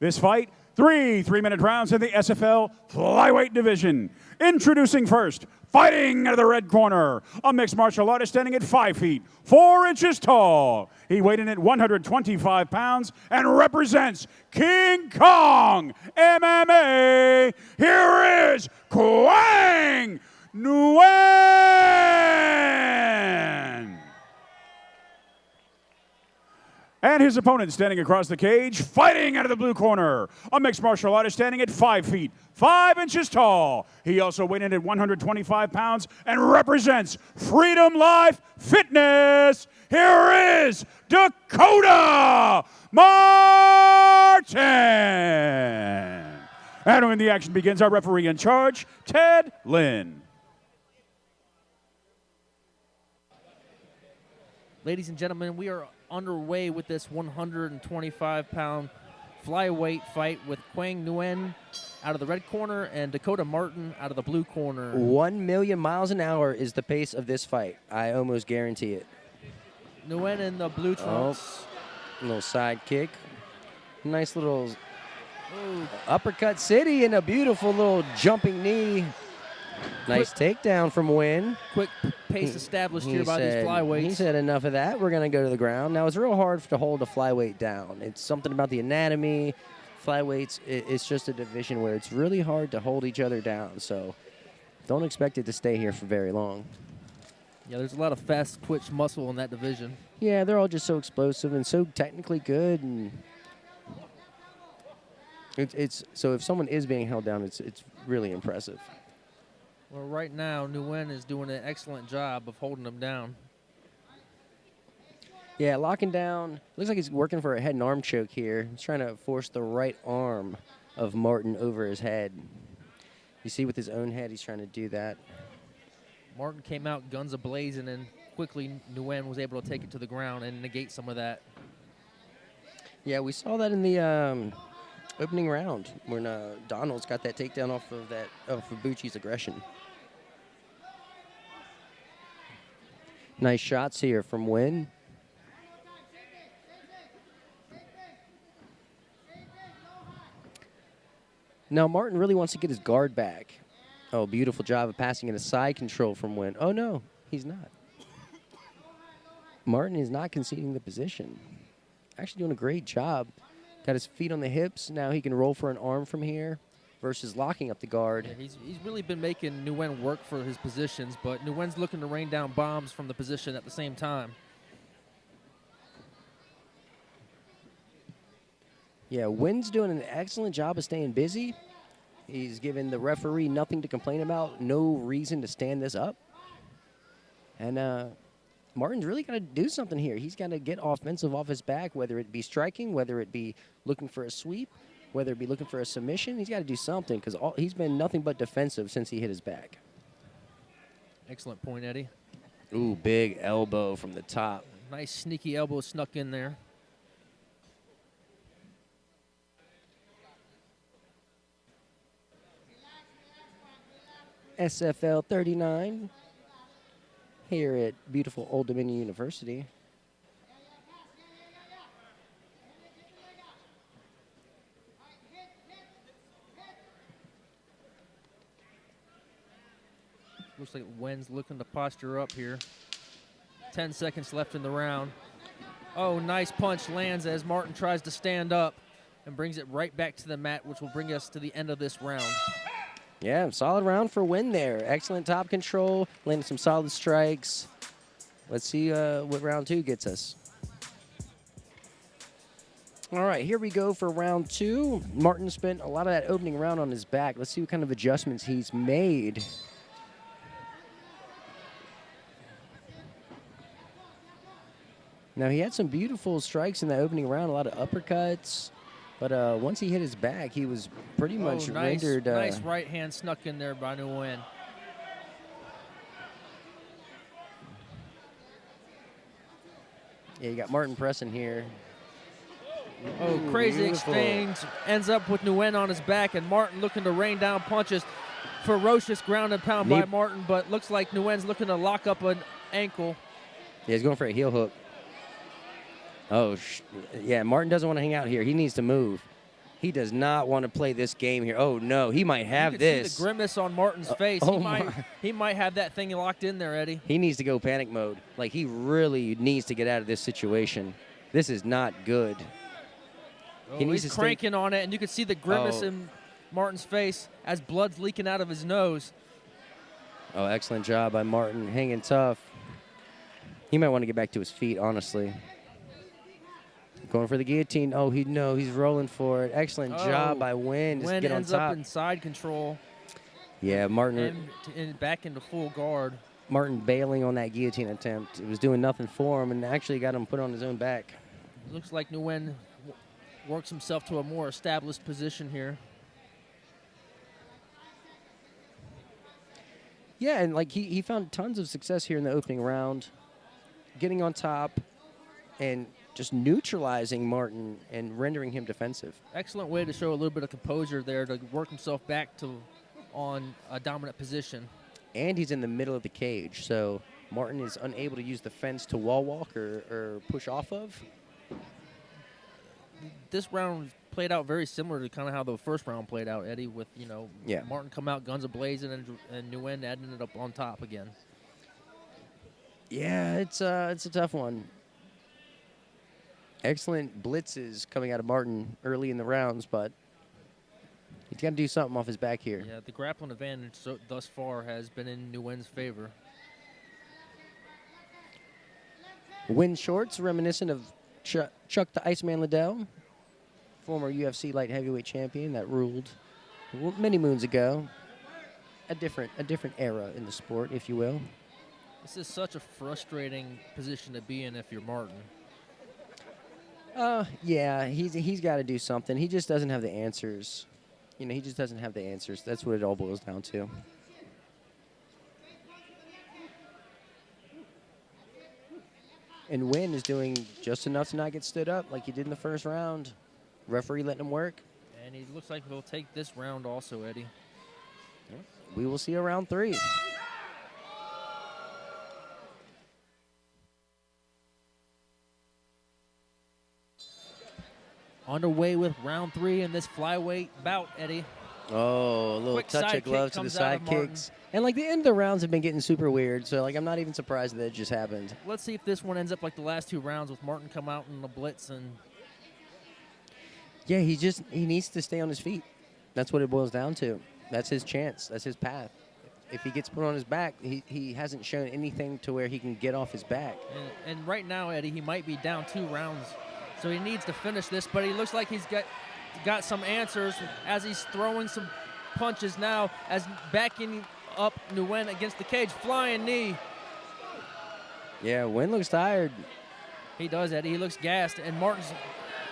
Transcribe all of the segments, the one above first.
This fight, three-minute rounds in the SFL flyweight division. Introducing first, fighting out of the red corner, a mixed martial artist standing at 5 feet, 4 inches tall. He weighed in at 125 pounds and represents King Kong MMA. Here is Quang Nguyen. And his opponent standing across the cage, fighting out of the blue corner, a mixed martial artist standing at 5 feet, 5 inches tall. He also weighed in at 125 pounds and represents Freedom Life Fitness. Here is Dakota Martin. And when the action begins, our referee in charge, Ted Lynn. Ladies and gentlemen, we are underway with this 125-pound flyweight fight with Quang Nguyen out of the red corner and Dakota Martin out of the blue corner. 1 million miles an hour is the pace of this fight. I almost guarantee it. Nguyen in the blue trunks. Oh, a little side kick. Nice little uppercut city and a beautiful little jumping knee. Nice takedown from Nguyen. Quick pace established here by these flyweights. He said enough of that. We're going to go to the ground. Now, it's real hard to hold a flyweight down. It's something about the anatomy. Flyweights, it's just a division where it's really hard to hold each other down. So don't expect it to stay here for very long. Yeah, there's a lot of fast twitch muscle in that division. Yeah, they're all just so explosive and so technically good. And so if someone is being held down, it's really impressive. Well, right now, Nguyen is doing an excellent job of holding him down. Yeah, locking down. Looks like he's working for a head and arm choke here. He's trying to force the right arm of Martin over his head. You see with his own head, he's trying to do that. Martin came out guns a-blazing, and quickly Nguyen was able to take it to the ground and negate some of that. Yeah, we saw that in the opening round when Donald's got that takedown off of Fabucci's aggression. Nice shots here from Nguyen. Now Martin really wants to get his guard back. Oh, beautiful job of passing in a side control from Nguyen. Oh, no, he's not. Martin is not conceding the position. Actually doing a great job. Got his feet on the hips. Now he can roll for an arm from here versus locking up the guard. Yeah, he's really been making Nguyen work for his positions, but Nguyen's looking to rain down bombs from the position at the same time. Yeah, Nguyen's doing an excellent job of staying busy. He's given the referee nothing to complain about, no reason to stand this up. And Martin's really got to do something here. He's got to get offensive off his back, whether it be striking, whether it be looking for a sweep, whether it be looking for a submission. He's got to do something because he's been nothing but defensive since he hit his back. Excellent point, Eddie. Ooh, big elbow from the top. Nice sneaky elbow snuck in there. SFL 39 here at beautiful Old Dominion University. Looks like Nguyen's looking to posture up here. 10 seconds left in the round. Oh, nice punch lands as Martin tries to stand up and brings it right back to the mat, which will bring us to the end of this round. Yeah, solid round for Nguyen there. Excellent top control, landing some solid strikes. Let's see what round 2 gets us. All right, here we go for round 2. Martin spent a lot of that opening round on his back. Let's see what kind of adjustments he's made. Now, he had some beautiful strikes in that opening round, a lot of uppercuts. But once he hit his back, he was pretty much rendered. Nice right hand snuck in there by Nguyen. Yeah, you got Martin pressing here. Oh, crazy exchange. Ends up with Nguyen on his back, and Martin looking to rain down punches. Ferocious ground and pound by Martin, but looks like Nguyen's looking to lock up an ankle. Yeah, he's going for a heel hook. Oh, yeah, Martin doesn't want to hang out here. He needs to move. He does not want to play this game here. Oh, no, he might have you can this. see the grimace on Martin's face. He might have that thing locked in there, Eddie. He needs to go panic mode. Like, he really needs to get out of this situation. This is not good. Oh, he's cranking on it, and you can see the grimace in Martin's face as blood's leaking out of his nose. Oh, excellent job by Martin, hanging tough. He might want to get back to his feet, honestly. Going for the guillotine. Oh, he's rolling for it. Excellent job by Nguyen. Just get on ends top. Up in side control. Yeah, Martin. And back into full guard. Martin bailing on that guillotine attempt. It was doing nothing for him, and actually got him put on his own back. Looks like Nguyen works himself to a more established position here. Yeah, and like he found tons of success here in the opening round, getting on top and just neutralizing Martin and rendering him defensive. Excellent way to show a little bit of composure there to work himself back on a dominant position. And he's in the middle of the cage, so Martin is unable to use the fence to wall walk or push off of. This round played out very similar to kind of how the first round played out, Eddie, with, Martin come out guns a-blazing and Nguyen adding it up on top again. Yeah, it's a tough one. Excellent blitzes coming out of Martin early in the rounds, but he's got to do something off his back here. Yeah, the grappling advantage thus far has been in Nguyen's favor. Nguyen shorts, reminiscent of Chuck the Iceman Liddell, former UFC light heavyweight champion that ruled many moons ago. A different era in the sport, if you will. This is such a frustrating position to be in if you're Martin. Yeah, he's got to do something. He just doesn't have the answers. He just doesn't have the answers. That's what it all boils down to. And Nguyen is doing just enough to not get stood up like he did in the first round. Referee letting him work. And he looks like he'll take this round also, Eddie. We will see a round 3. Underway with round 3 in this flyweight bout, Eddie. Oh, a little Quick touch of glove to the side kicks. And like the end of the rounds have been getting super weird, so like I'm not even surprised that it just happened. Let's see if this one ends up like the last 2 rounds with Martin come out in the blitz and yeah, he needs to stay on his feet. That's what it boils down to. That's his chance. That's his path. If he gets put on his back, he hasn't shown anything to where he can get off his back. And right now, Eddie, he might be down 2 rounds, so he needs to finish this. But he looks like he's got some answers as he's throwing some punches now, as backing up Nguyen against the cage, flying knee. Yeah, Nguyen looks tired. He does, Eddie. He looks gassed, and Martin's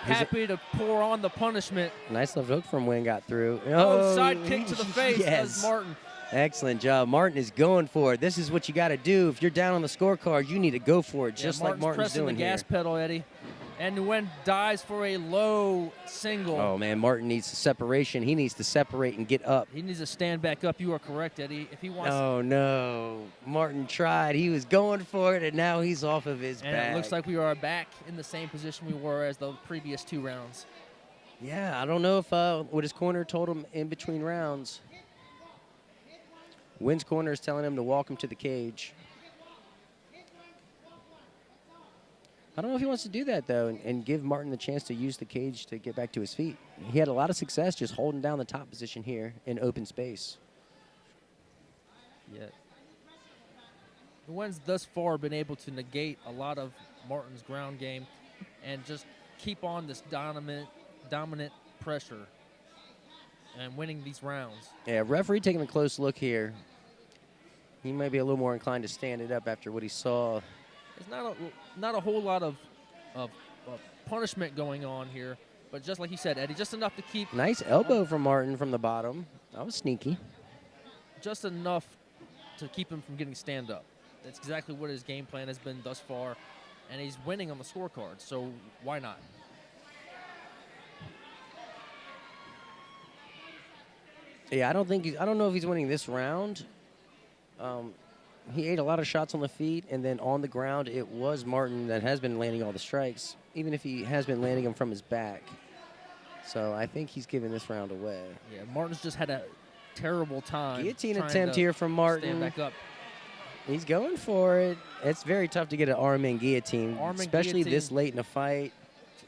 happy to pour on the punishment. Nice left hook from Nguyen got through. Oh, side kick to the face. Yes. Does Martin. Excellent job. Martin is going for it. This is what you got to do. If you're down on the scorecard, you need to go for it, just like Martin's doing here. Martin's pressing the gas pedal, Eddie. And Nguyen dives for a low single. Oh, man, Martin needs separation. He needs to separate and get up. He needs to stand back up. You are correct, Eddie. If he wants. Oh, no. Martin tried. He was going for it, and now he's off of his back. And it looks like we are back in the same position we were as the previous 2 rounds. Yeah, I don't know if what his corner told him in between rounds. Nguyen's corner is telling him to walk him to the cage. I don't know if he wants to do that, though, and give Martin the chance to use the cage to get back to his feet. He had a lot of success just holding down the top position here in open space. Yeah. Nguyen's thus far been able to negate a lot of Martin's ground game and just keep on this dominant pressure and winning these rounds. Yeah, referee taking a close look here. He might be a little more inclined to stand it up after what he saw. There's not a whole lot of punishment going on here, but just like you said, Eddie, just enough to keep. Nice elbow from Martin from the bottom. That was sneaky. Just enough to keep him from getting stand up. That's exactly what his game plan has been thus far, and he's winning on the scorecard, so why not? Yeah, I don't know if he's winning this round. He ate a lot of shots on the feet, and then on the ground, it was Martin that has been landing all the strikes, even if he has been landing them from his back. So I think he's giving this round away. Yeah, Martin's just had a terrible time. Guillotine trying attempt to here from Martin. Stand back up. He's going for it. It's very tough to get an arm-in guillotine, especially this late in a fight.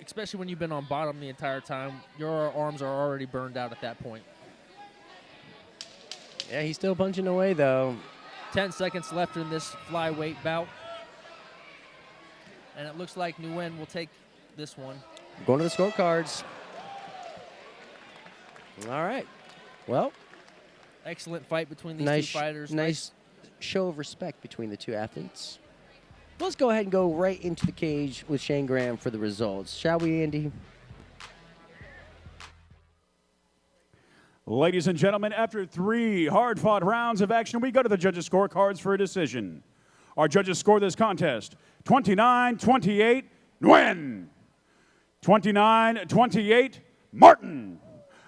Especially when you've been on bottom the entire time. Your arms are already burned out at that point. Yeah, he's still punching away, though. 10 seconds left in this flyweight bout. And it looks like Nguyen will take this one. Going to the scorecards. All right. Well, excellent fight between these two fighters. Nice show of respect between the two athletes. Let's go ahead and go right into the cage with Shane Graham for the results. Shall we, Andy? Ladies and gentlemen, after 3 hard-fought rounds of action, we go to the judges' scorecards for a decision. Our judges score this contest 29-28, Nguyen. 29-28, Martin.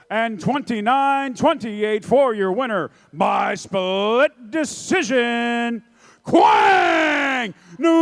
And 29-28 for your winner by split decision, Quang Nguyen.